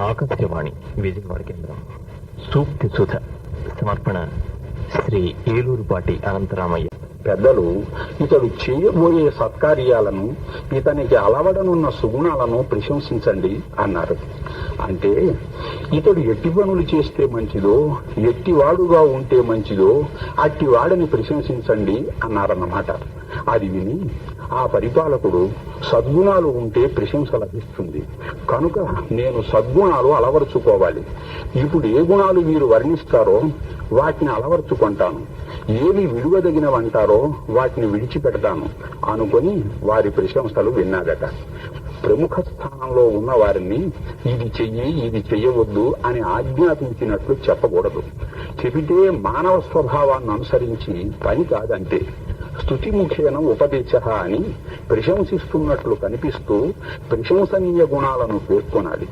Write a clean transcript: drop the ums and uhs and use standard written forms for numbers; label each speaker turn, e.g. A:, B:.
A: ఆకాశవాణి విజయవాడ కేంద్రం. సూక్తి సుధ సమర్పణ శ్రీ ఏలూరుపాటి అనంతరామయ్య.
B: పెద్దలు ఇతడు చేయబోయే సత్కార్యాలను, ఇతనికి అలవడనున్న సుగుణాలను ప్రశంసించండి అన్నారు. అంటే ఇతడు ఎట్టి పనులు చేస్తే మంచిదో, ఎట్టివాడుగా ఉంటే మంచిదో అట్టివాడని ప్రశంసించండి అన్నారన్నమాట. అది విని ఆ పరిపాలకుడు సద్గుణాలు ఉంటే ప్రశంస లభిస్తుంది కనుక నేను సద్గుణాలు అలవరుచుకోవాలి. ఇప్పుడు ఏ గుణాలు మీరు వర్ణిస్తారో వాటిని అలవర్చుకుంటాను, ఏవి విడువదగినవంటారో వాటిని విడిచిపెడతాను అనుకొని వారి ప్రశంసలు విన్నాడట. ప్రముఖ స్థానంలో ఉన్న వారిని ఇది చెయ్యి, ఇది చెయ్యవద్దు అని ఆజ్ఞాపించినట్లు చెప్పకూడదు. చెబితే మానవ స్వభావాన్ని అనుసరించి పని కాదంటే. స్తుతిముఖేన ఉపదేశ అని ప్రశంసిస్తున్నట్లు కనిపిస్తూ ప్రశంసనీయ గుణాలను పేర్కొనాలి.